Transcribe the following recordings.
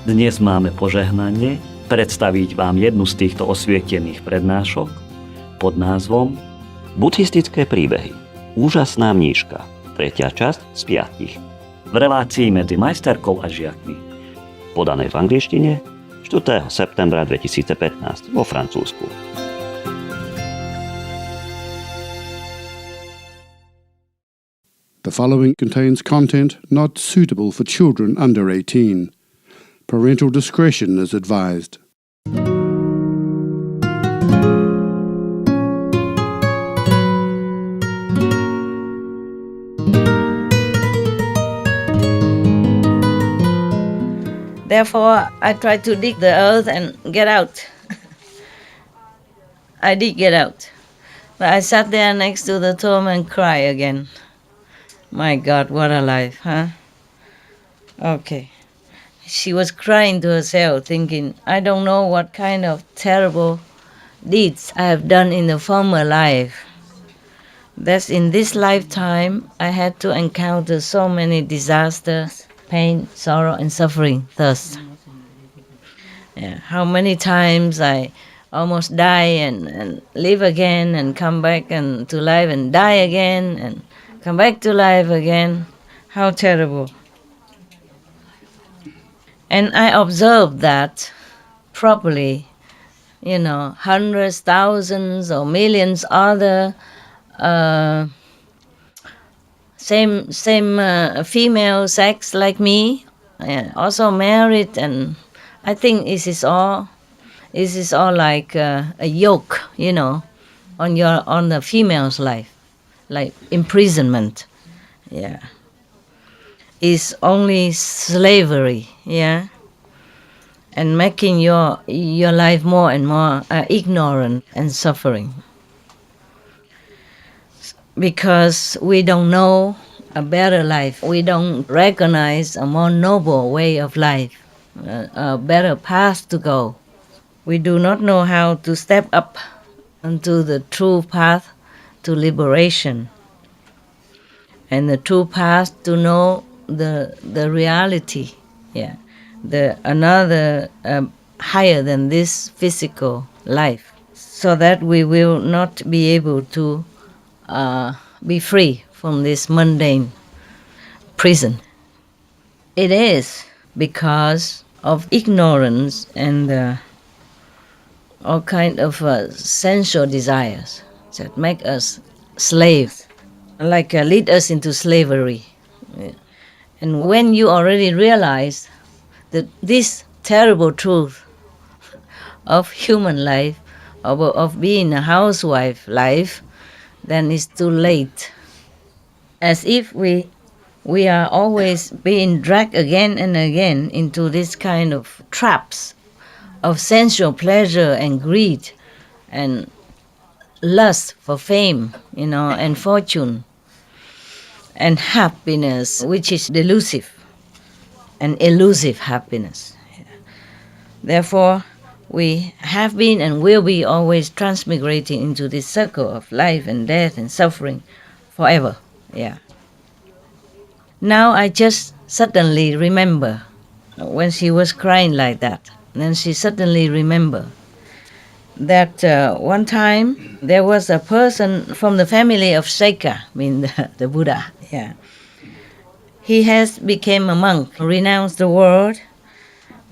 Dnes máme požehnanie predstaviť vám jednu z týchto osvietených prednášok pod názvom Buddhistické príbehy. Úžasná mníška. 3. časť z 5. v relácii medzi majsterkou a žiakmi. Podané v angličtine 4. septembra 2015 vo Francúzsku. The following contains content not suitable for children under 18. Parental discretion is advised. Therefore, I tried to dig the earth and get out. I did get out. But I sat there next to the tomb and cried again. My God, what a life, huh? Okay. She was crying to herself, thinking, I don't know what kind of terrible deeds I have done in the former life. That in this lifetime, I had to encounter so many disasters, pain, sorrow, and suffering, thirst. Yeah. How many times I almost die and live again and come back and to life and die again and come back to life again. How terrible. And I observed that properly, hundreds, thousands, or millions other same female sex like me, also married, and I think this is all like a yoke, on the female's life, like imprisonment, yeah. Is only slavery, yeah, and making your life more and more ignorant and suffering. Because we don't know a better life, we don't recognize a more noble way of life, a better path to go. We do not know how to step up into the true path to liberation, and the true path to know the reality, yeah, the another higher than this physical life, so that we will not be able to be free from this mundane prison. It is because of ignorance and all kind of sensual desires that make us slaves, like lead us into slavery. Yeah. And when you already realize that this terrible truth of human life, of being a housewife life, then it's too late. As if we are always being dragged again and again into this kind of traps of sensual pleasure and greed and lust for fame, and fortune and happiness, which is delusive and elusive happiness. Therefore, we have been and will be always transmigrating into this circle of life and death and suffering forever. Yeah. Now I just suddenly remember when she was crying like that. Then she suddenly remembered that one time there was a person from the family of Shaka, the Buddha. Yeah, he has become a monk, renounced the world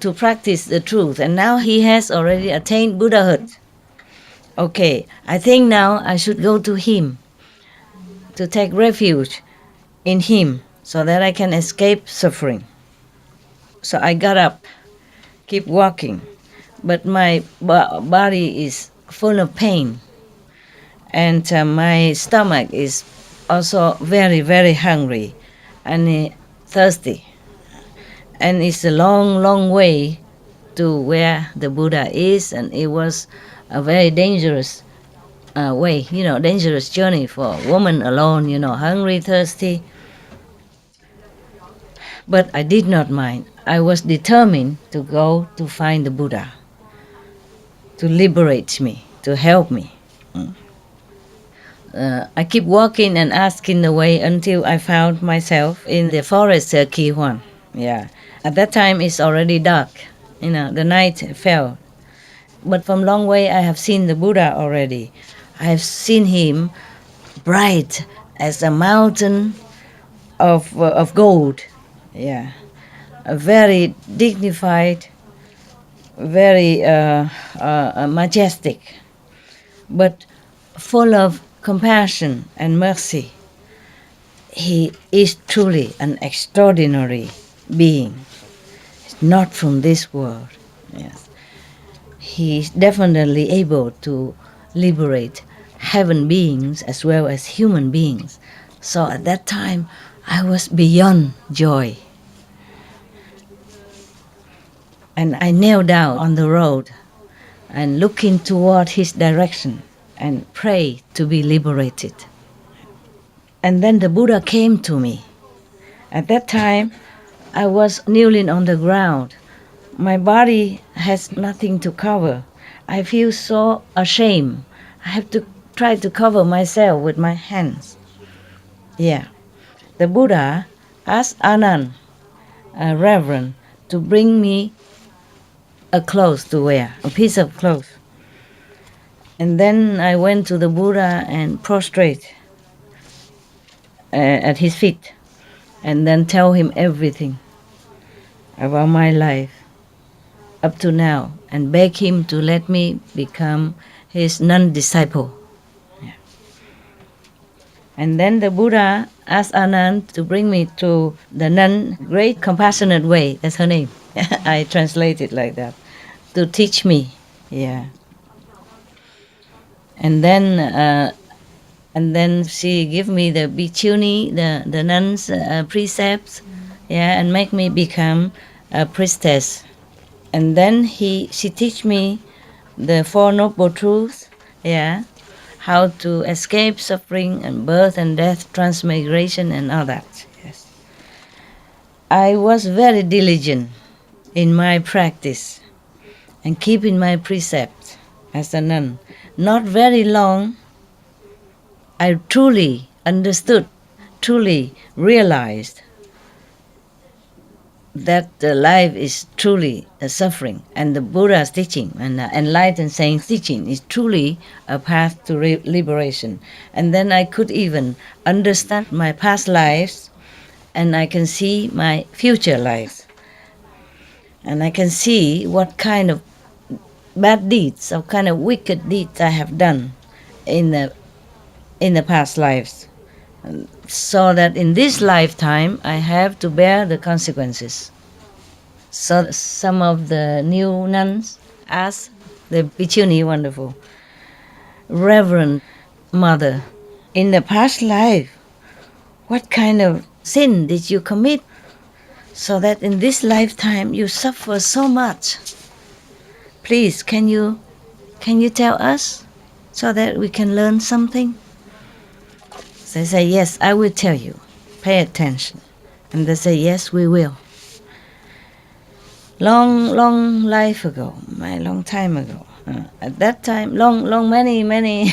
to practice the truth, and now he has already attained Buddhahood. Okay, I think now I should go to him to take refuge in him so that I can escape suffering. So I got up, keep walking. But my body is full of pain, and my stomach is also very, very hungry and thirsty. And it's a long, long way to where the Buddha is, and it was a very dangerous way, dangerous journey for a woman alone, hungry, thirsty. But I did not mind. I was determined to go to find the Buddha, to liberate me, to help me. I keep walking and asking the way until I found myself in the forest Ki Huan. Yeah, At that time, it's already dark. The night fell. But from long way, I have seen the Buddha already. I have seen him bright as a mountain of gold. Yeah, a very dignified, very majestic, but full of compassion and mercy. He is truly an extraordinary being. He's not from this world. Yes. He's definitely able to liberate heaven beings as well as human beings. So at that time, I was beyond joy. And I knelt down on the road and looking toward his direction and prayed to be liberated. And then the Buddha came to me. At that time, I was kneeling on the ground. My body has nothing to cover. I feel so ashamed. I have to try to cover myself with my hands. Yeah. The Buddha asked Anand, a reverend, to bring me a clothes to wear, a piece of clothes. And then I went to the Buddha and prostrate at his feet, and then tell him everything about my life up to now, and beg him to let me become his non-disciple. Yeah. And then the Buddha asked Anand to bring me to the nun, Great Compassionate Way, that's her name. I translate it like that, to teach me. Yeah. And then she give me the bhikkhuni, the nuns' precepts, yeah, and make me become a priestess. And then she teach me the Four Noble Truths, yeah, how to escape suffering and birth and death, transmigration and all that. Yes. I was very diligent in my practice and keeping my precepts as a nun. Not very long, I truly understood, truly realized that the life is truly a suffering, and the Buddha's teaching and the enlightened saint's teaching is truly a path to liberation. And then I could even understand my past lives, and I can see my future lives. And I can see what kind of bad deeds, what kind of wicked deeds I have done in the past lives, so that in this lifetime I have to bear the consequences. So some of the new nuns asked the bhikkhuni, wonderful, Reverend Mother, in the past life, what kind of sin did you commit so that in this lifetime you suffer so much? Please, can you tell us so that we can learn something? They say, yes, I will tell you. Pay attention. And they say, yes, we will. Long life ago, long time ago. At that time, many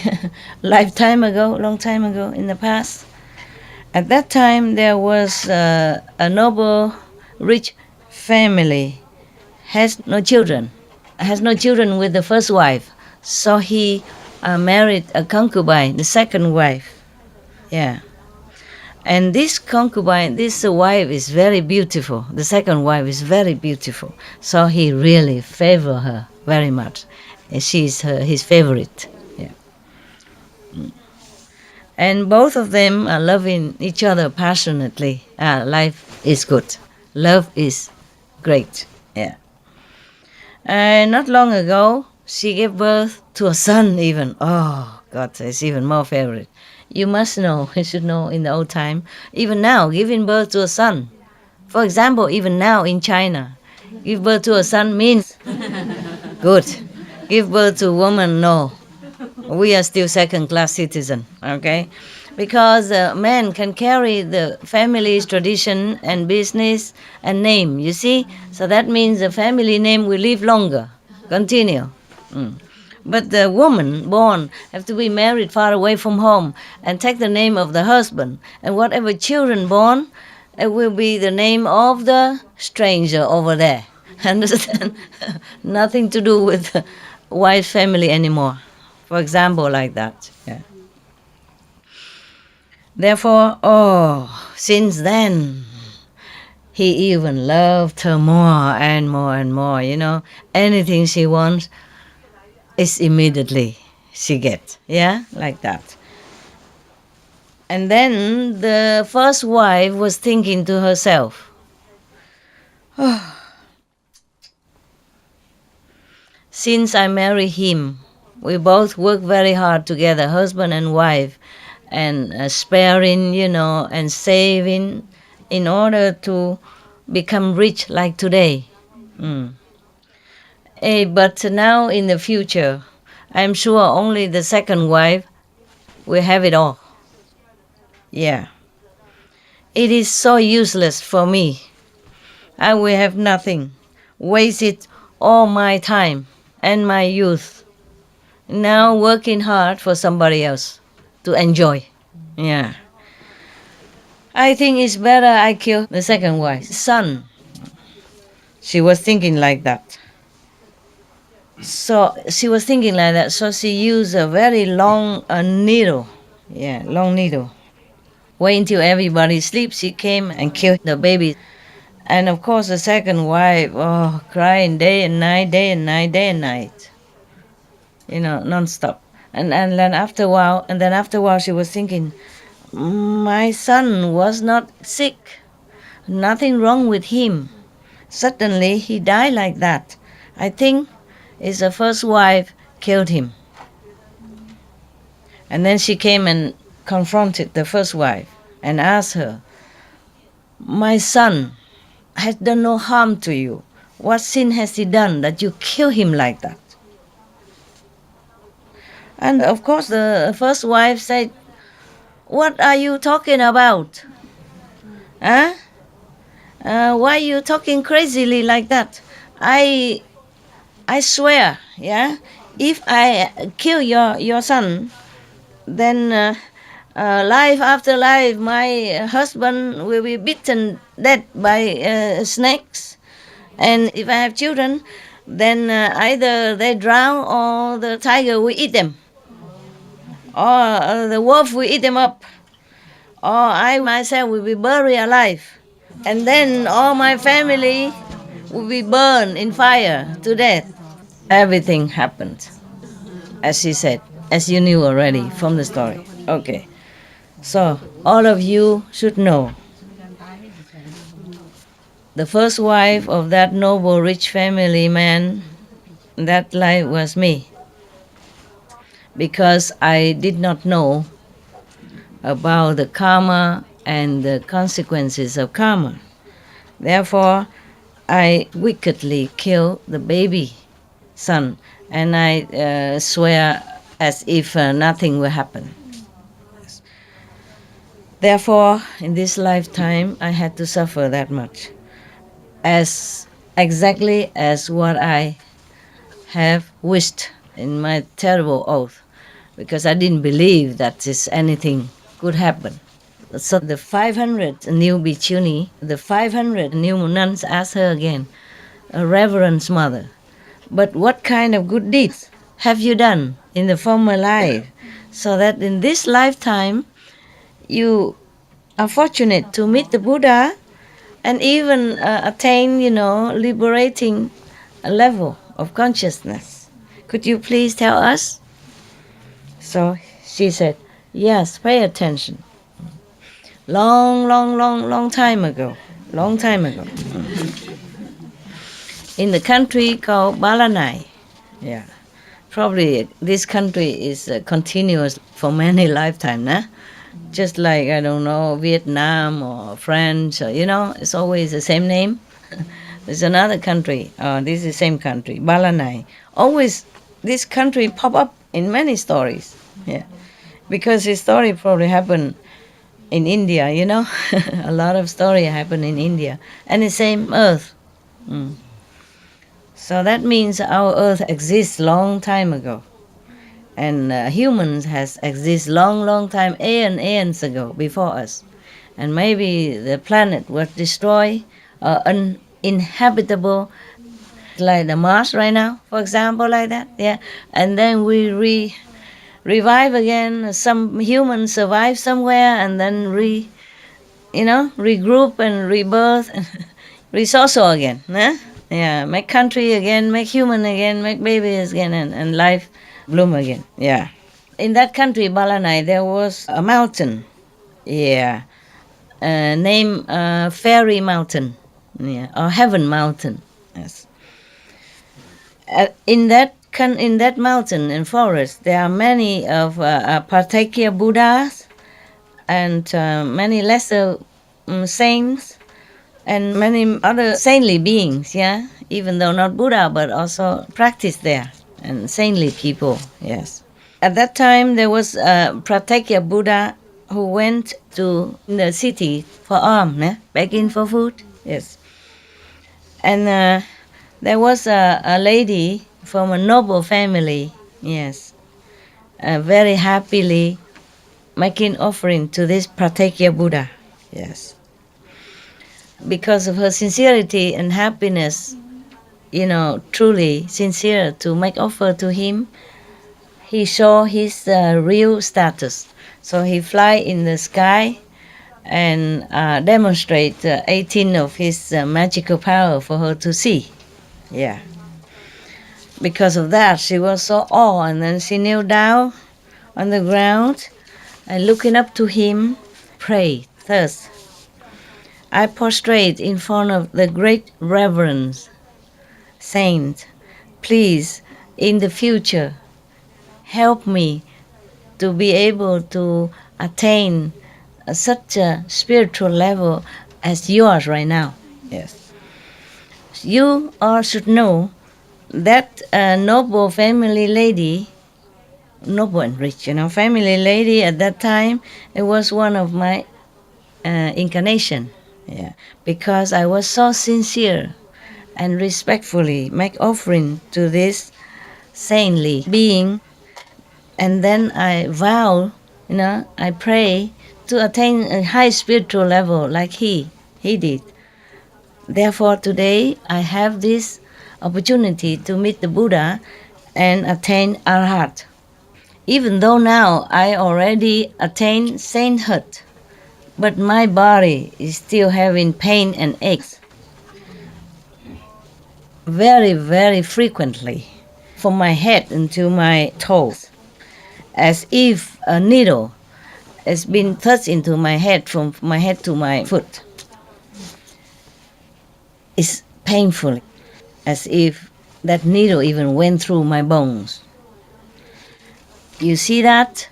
lifetime ago, long time ago in the past. At that time, there was a noble, rich family, has no children with the first wife. So he married a concubine, the second wife. Yeah. And this concubine, this wife is very beautiful. The second wife is very beautiful. So he really favored her very much. She's his favorite. Yeah. And both of them are loving each other passionately. Life is good. Love is great. Yeah. Not long ago, she gave birth to a son even. Oh, God, it's even more favorite. You must know, you should know in the old time, even now, giving birth to a son. For example, even now in China, give birth to a son means good. Give birth to a woman, no. We are still second-class citizen, okay? Because men can carry the family's tradition and business and name, you see? So that means the family name will live longer, continue. But the woman born have to be married far away from home and take the name of the husband. And whatever children born, it will be the name of the stranger over there. Understand? Nothing to do with the white family anymore. For example, like that. Yeah. Therefore, since then, he even loved her more and more and more. Anything she wants is immediately she gets. Yeah, like that. And then the first wife was thinking to herself, since I marry him, we both work very hard together, husband and wife, and sparing, and saving in order to become rich like today. But now in the future, I'm sure only the second wife will have it all. Yeah. It is so useless for me. I will have nothing. Wasted all my time and my youth. Now working hard for somebody else to enjoy. Yeah. I think it's better I kill the second wife's son. She was thinking like that. So she used a very long needle. Yeah, long needle. Wait until everybody sleeps, she came and killed the baby. And of course the second wife, crying day and night, day and night, day and night. Non-stop. And then after a while she was thinking, my son was not sick. Nothing wrong with him. Suddenly he died like that. I think it's the first wife killed him. And then she came and confronted the first wife and asked her, my son has done no harm to you. What sin has he done that you kill him like that? And of course the first wife said, what are you talking about? Huh? Why are you talking crazily like that? I swear, yeah, if I kill your son, then life after life, my husband will be beaten dead by snakes. And if I have children, then either they drown or the tiger will eat them. Or the wolf will eat them up. Or I myself will be buried alive. And then all my family will be burned in fire to death. Everything happened, as she said, as you knew already from the story. Okay. So, all of you should know. The first wife of that noble rich family man, that life was me. Because I did not know about the karma and the consequences of karma. Therefore, I wickedly killed the baby son, and I swear as if nothing will happen. Therefore, in this lifetime, I had to suffer that much, exactly as what I have wished in my terrible oath, because I didn't believe that anything could happen. So the 500 new bhikkhuni, the 500 new nuns asked her again, Reverend Mother, but what kind of good deeds have you done in the former life, so that in this lifetime you are fortunate to meet the Buddha and even attain, liberating a level of consciousness? Could you please tell us? So she said, yes, pay attention. Long time ago. In the country called Balanai. Yeah. Probably this country is continuous for many lifetimes, nah? Just like, I don't know, Vietnam or French, or, it's always the same name. There's another country, this is the same country, Balanai. Always this country pop up in many stories. Yeah. Because his story probably happened in India, a lot of story happened in India. And the same earth. So that means our earth exists long time ago. And humans has exist long time, aeons ago before us. and maybe the planet was destroyed or uninhabitable, like the Mars right now, for example, like that. Yeah, and then we revive again. Some humans survive somewhere, and then regroup and rebirth and resource again. Huh? Yeah, make country again, make human again, make babies again, and life bloom again. Yeah. In that country, Balanai, there was a mountain. Yeah. Named Fairy Mountain. Yeah. Or Heaven Mountain. Yes. In that mountain and forest, there are many of Patakya Buddhas and many lesser saints and many other saintly beings, yeah, even though not Buddha, but also practice there, and saintly people, yes. At that time, there was a Pratyekya Buddha who went to the city for alms, begging for food, yes. And there was a lady from a noble family, yes, very happily making offering to this Pratyekya Buddha, yes. Because of her sincerity and happiness, truly sincere to make offer to him, he saw his real status. So he fly in the sky and demonstrate 18 of his magical power for her to see. Yeah. Because of that, she was so awed, and then she knelt down on the ground and looking up to him, prayed thus: I prostrate in front of the great reverence. Saint, please, in the future, help me to be able to attain such a spiritual level as yours right now. Yes. You all should know that noble family lady, noble and rich, family lady at that time, it was one of my incarnation. Yeah, because I was so sincere and respectfully make offering to this saintly being, and then I vow, I pray to attain a high spiritual level like he did. Therefore, today I have this opportunity to meet the Buddha and attain Arhat. Even though now I already attained sainthood, but my body is still having pain and aches very, very frequently from my head until my toes, as if a needle has been thrust into my head from my head to my foot. It's painful, as if that needle even went through my bones. You see that?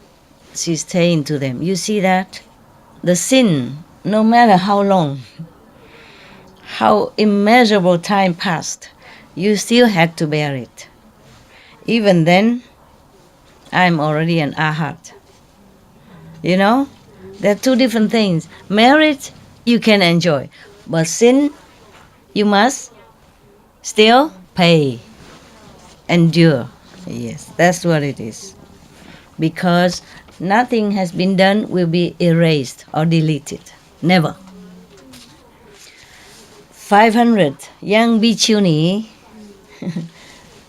She's saying to them, you see that? The sin, no matter how long, how immeasurable time passed, you still had to bear it. Even then, I'm already an Arhat. There are two different things. Merit, you can enjoy. But sin, you must still pay, endure. Yes, that's what it is. Because nothing has been done will be erased or deleted. Never. 500 young bhikkhuni,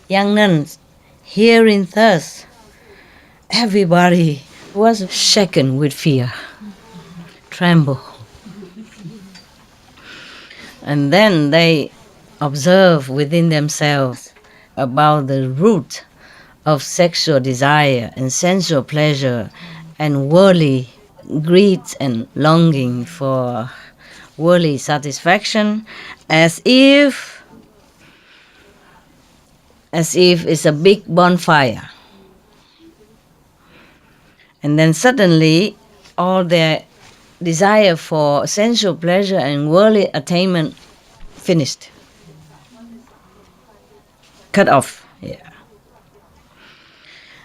young nuns, hearing thus, everybody was shaken with fear, tremble. And then they observe within themselves about the root of sexual desire and sensual pleasure and worldly greed and longing for worldly satisfaction, as if it's a big bonfire. And then suddenly all their desire for sensual pleasure and worldly attainment finished. Cut off. Yeah.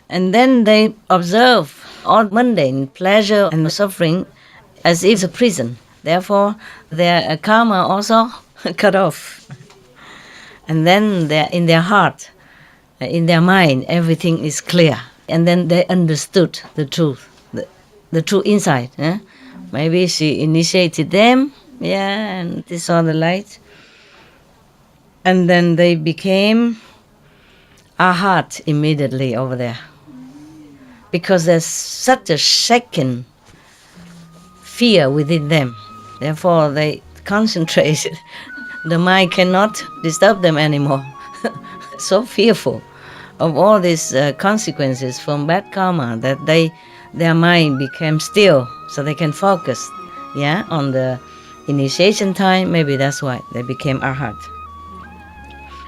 And then they observe all mundane pleasure and suffering as if it's a prison. Therefore, their karma also cut off. And then in their heart, in their mind, everything is clear. And then they understood the truth, the true insight. Maybe she initiated them, and they saw the light. And then they became arhat immediately over there. Because there's such a shaken fear within them. Therefore, they concentrated. The mind cannot disturb them anymore. So fearful of all these consequences from bad karma that their mind became still, so they can focus, on the initiation time. Maybe that's why they became arhat.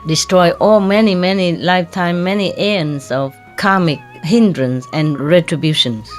Destroy all many lifetime, many aeons of karmic hindrance and retributions.